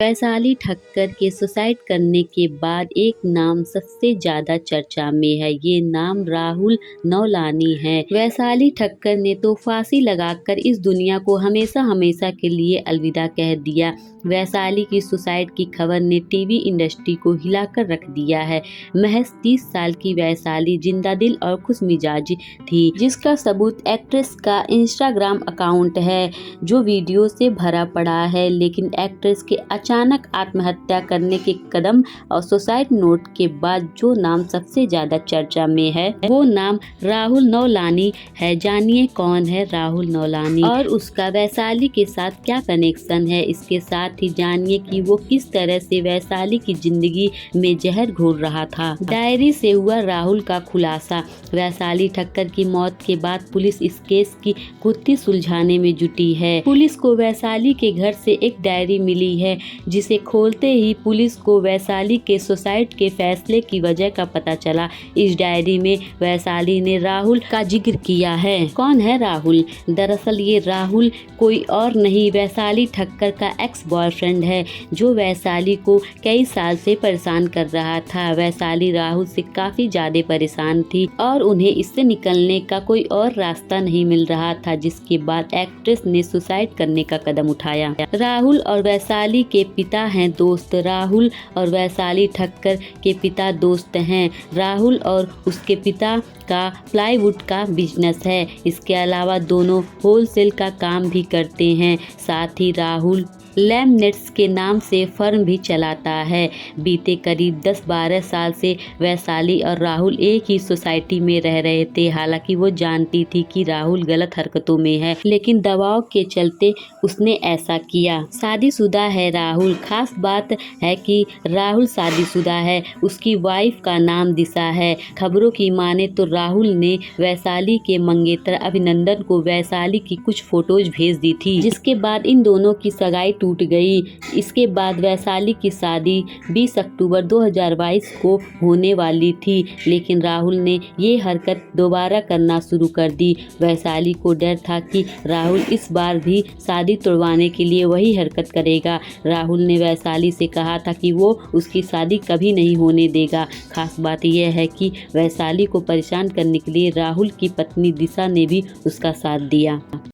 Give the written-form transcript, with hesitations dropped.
वैशाली ठक्कर के सुसाइड करने के बाद एक नाम सबसे ज्यादा चर्चा में है। ये नाम राहुल नौलानी है। वैशाली ठक्कर ने तो फांसी लगाकर इस दुनिया को हमेशा हमेशा के लिए अलविदा कह दिया। वैशाली की सुसाइड की खबर ने टीवी इंडस्ट्री को हिलाकर रख दिया है। महज 30 साल की वैशाली जिंदा दिल और खुश मिजाज थी, जिसका सबूत एक्ट्रेस का इंस्टाग्राम अकाउंट है, जो वीडियो से भरा पड़ा है। लेकिन एक्ट्रेस के अचानक आत्महत्या करने के कदम और सुसाइड नोट के बाद जो नाम सबसे ज्यादा चर्चा में है, वो नाम राहुल नौलानी है। जानिए कौन है राहुल नौलानी और उसका वैशाली के साथ क्या कनेक्शन है। इसके साथ ही जानिए कि वो किस तरह से वैशाली की जिंदगी में जहर घोल रहा था। डायरी से हुआ राहुल का खुलासा। वैशाली ठक्कर की मौत के बाद पुलिस इस केस की गुत्थी सुलझाने में जुटी है। पुलिस को वैशाली के घर से एक डायरी मिली है, जिसे खोलते ही पुलिस को वैशाली के सुसाइड के फैसले की वजह का पता चला। इस डायरी में वैशाली ने राहुल का जिक्र किया है। कौन है राहुल? दरअसल ये राहुल कोई और नहीं, वैशाली ठक्कर का एक्स बॉयफ्रेंड है, जो वैशाली को कई साल से परेशान कर रहा था। वैशाली राहुल से काफी ज्यादा परेशान थी और उन्हें इससे निकलने का कोई और रास्ता नहीं मिल रहा था, जिसके बाद एक्ट्रेस ने सुसाइड करने का कदम उठाया। राहुल और वैशाली के पिता हैं दोस्त। राहुल और वैशाली ठक्कर के पिता दोस्त हैं। राहुल और उसके पिता का प्लाईवुड का बिजनेस है। इसके अलावा दोनों होलसेल का काम भी करते हैं। साथ ही राहुल लैमिनेट्स के नाम से फर्म भी चलाता है। बीते करीब 10-12 साल से वैशाली और राहुल एक ही सोसाइटी में रह रहे थे। हालांकि वो जानती थी कि राहुल गलत हरकतों में है, लेकिन दबाव के चलते उसने ऐसा किया। शादीशुदा है राहुल। खास बात है कि राहुल शादीशुदा है। उसकी वाइफ का नाम दिशा है। खबरों की माने तो राहुल ने वैशाली के मंगेतर अभिनंदन को वैशाली की कुछ फोटोज भेज दी थी, जिसके बाद इन दोनों की सगाई टूट गई। इसके बाद वैशाली की शादी 20 अक्टूबर 2022 को होने वाली थी, लेकिन राहुल ने ये हरकत दोबारा करना शुरू कर दी। वैशाली को डर था कि राहुल इस बार भी शादी तोड़वाने के लिए वही हरकत करेगा। राहुल ने वैशाली से कहा था कि वो उसकी शादी कभी नहीं होने देगा। खास बात यह है कि वैशाली को परेशान करने के लिए राहुल की पत्नी दिशा ने भी उसका साथ दिया।